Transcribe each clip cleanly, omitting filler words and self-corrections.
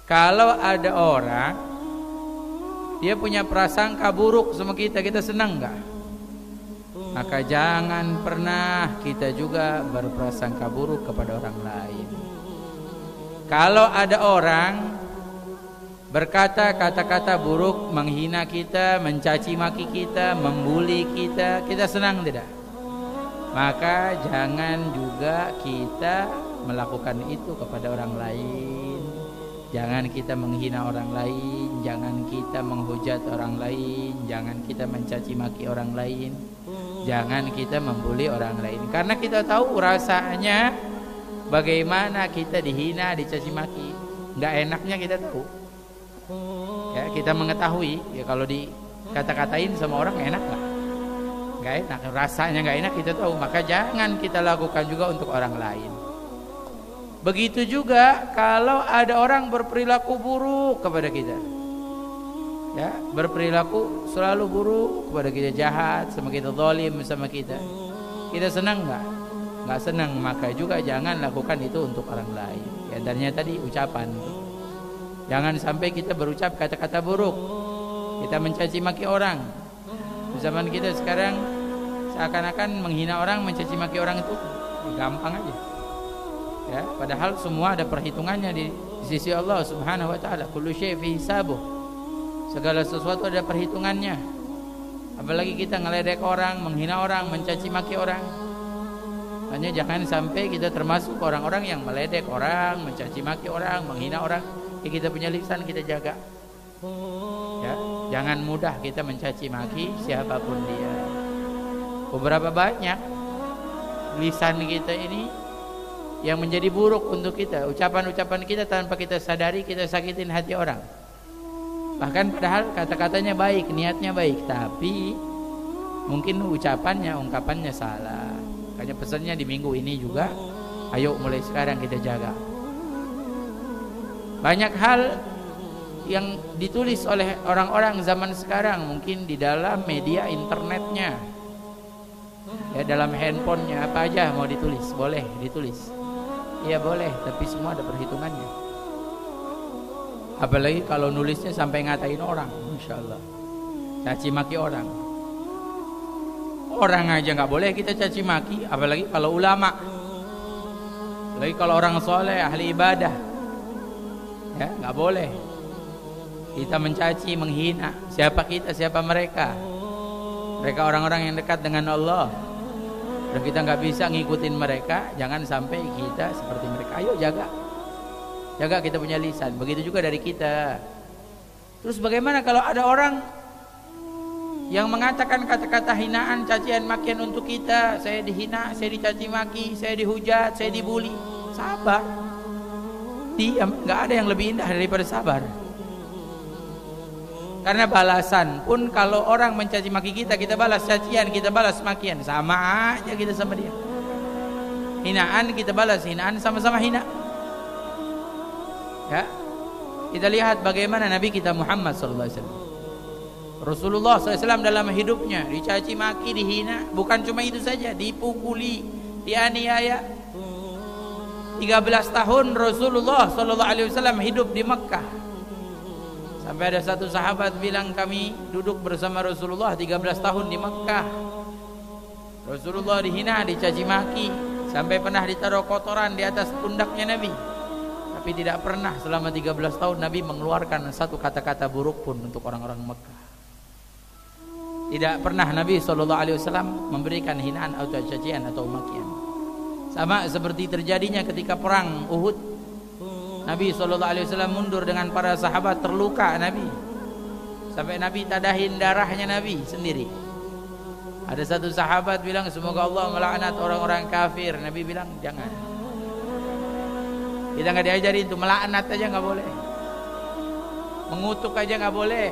Kalau ada orang dia punya prasangka buruk sama kita, kita senang nggak? Maka jangan pernah kita juga berprasangka buruk kepada orang lain. Kalau ada orang berkata kata-kata buruk, menghina kita, mencaci maki kita, membuli kita, kita senang tidak? Maka jangan juga kita melakukan itu kepada orang lain. Jangan kita menghina orang lain, jangan kita menghujat orang lain, jangan kita mencaci maki orang lain, jangan kita membuli orang lain. Karena kita tahu rasanya bagaimana kita dihina, dicaci maki. Nggak enaknya kita tahu. Ya, kita mengetahui ya, kalau dikata-katain sama orang enak nggak? Nggak enak, rasanya nggak enak kita tahu. Maka jangan kita lakukan juga untuk orang lain. Begitu juga kalau ada orang berperilaku buruk kepada kita, ya, berperilaku selalu buruk kepada kita, jahat sama kita, zalim sama kita, kita senang nggak? Nggak senang. Maka juga jangan lakukan itu untuk orang lain. Di antaranya tadi ucapan. Jangan sampai kita berucap kata-kata buruk, kita mencaci maki orang. Di zaman kita sekarang seakan-akan menghina orang, mencaci maki orang itu gampang aja. Ya, padahal semua ada perhitungannya di sisi Allah Subhanahu wa taala. Kullu syai' fi hisabuh. Segala sesuatu ada perhitungannya. Apalagi kita ngeledek orang, menghina orang, mencaci maki orang. Makanya jangan sampai kita termasuk orang-orang yang meledek orang, mencaci maki orang, menghina orang. Ya, kita punya lisan kita jaga. Ya, jangan mudah kita mencaci maki siapapun dia. Beberapa banyak lisan kita ini yang menjadi buruk untuk kita, ucapan-ucapan kita tanpa kita sadari kita sakitin hati orang. Bahkan padahal kata-katanya baik, niatnya baik, tapi mungkin ucapannya, ungkapannya salah. Makanya pesannya di minggu ini juga, ayo mulai sekarang kita jaga. Banyak hal yang ditulis oleh orang-orang zaman sekarang, mungkin di dalam media internetnya, ya, dalam handphonenya, apa aja mau ditulis, boleh ditulis. Iya boleh, tapi semua ada perhitungannya. Apalagi kalau nulisnya sampai ngatain orang, Masya Allah, caci maki orang. Orang aja nggak boleh kita caci maki, apalagi kalau ulama, apalagi kalau orang soleh, ahli ibadah, ya nggak boleh kita mencaci, menghina. Siapa kita, siapa mereka? Mereka orang-orang yang dekat dengan Allah. Dan kita nggak bisa ngikutin mereka, jangan sampai kita seperti mereka. Ayo jaga kita punya lisan. Begitu juga dari kita. Terus bagaimana kalau ada orang yang mengatakan kata-kata hinaan, cacian, makian untuk kita? Saya dihina, saya dicaci maki, saya dihujat, saya dibully. Sabar, diam. Nggak ada yang lebih indah daripada sabar. Karena balasan pun kalau orang mencaci maki kita, kita balas cacian, kita balas makian, sama aja kita sama dia. Hinaan kita balas hinaan, sama-sama hina. Ya, kita lihat bagaimana Nabi kita Muhammad SAW. Rasulullah SAW dalam hidupnya dicaci maki, dihina. Bukan cuma itu saja, dipukuli, dianiaya. 13 tahun Rasulullah SAW hidup di Mekah. Sampai ada satu sahabat bilang, kami duduk bersama Rasulullah 13 tahun di Mekah. Rasulullah dihina, dicaci maki, sampai pernah ditaruh kotoran di atas pundaknya Nabi. Tapi tidak pernah selama 13 tahun Nabi mengeluarkan satu kata-kata buruk pun untuk orang-orang Mekah. Tidak pernah Nabi SAW memberikan hinaan atau cacian atau makian. Sama seperti terjadinya ketika perang Uhud. Nabi SAW mundur dengan para sahabat, terluka Nabi. Sampai Nabi tadahin darahnya Nabi sendiri. Ada satu sahabat bilang, semoga Allah melaknat orang-orang kafir. Nabi bilang, jangan. Kita nggak diajarin itu, melaknat aja nggak boleh. Mengutuk aja nggak boleh.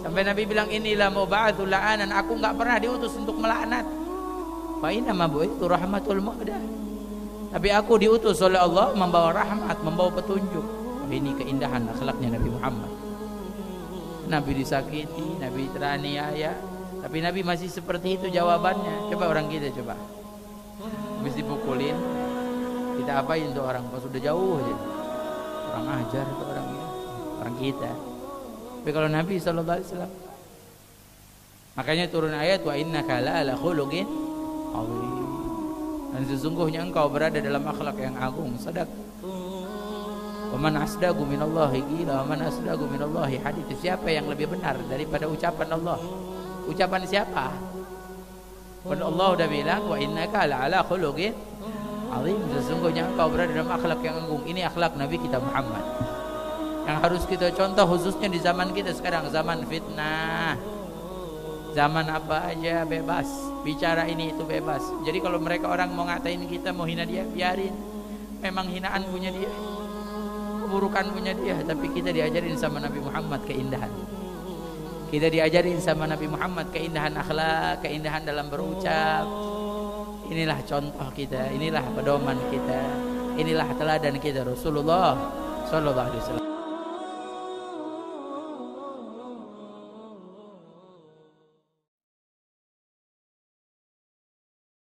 Sampai Nabi bilang, inilah mub'atsul la'anan, aku nggak pernah diutus untuk melaknat. Fa inna ma bu'itsu rahmatul mu'dah. Tapi aku diutus oleh Allah membawa rahmat, membawa petunjuk. Ini keindahan akhlaknya Nabi Muhammad. Nabi disakiti, Nabi teraniaya, tapi Nabi masih seperti itu jawabannya. Coba orang kita coba. habis dipukulin, kita apain tuh orang pas sudah jauh aja, orang ajar itu orang kita. Tapi kalau Nabi SAW, makanya turun ayat wa innaka la'ala khuluqin azim, dan sesungguhnya engkau berada dalam akhlak yang agung. Sadaq. Wa man asdaqu minallahi qila wa man asdaqu minallahi hadits. Siapa yang lebih benar daripada ucapan Allah? Ucapan siapa? Pada Allah udah bilang wa innaka la'ala khuluqin azim, sesungguhnya engkau berada dalam akhlak yang agung. Ini akhlak Nabi kita Muhammad yang harus kita contoh, khususnya di zaman kita sekarang, zaman fitnah, zaman apa aja bebas, bicara ini itu bebas. Jadi kalau mereka orang mau ngatain kita, mau hina dia, biarin. Memang hinaan punya dia, keburukan punya dia. Tapi kita diajarin sama Nabi Muhammad keindahan. Kita diajarin sama Nabi Muhammad keindahan akhlak, keindahan dalam berucap. Inilah contoh kita, inilah pedoman kita, inilah teladan kita Rasulullah sallallahu alaihi wasallam.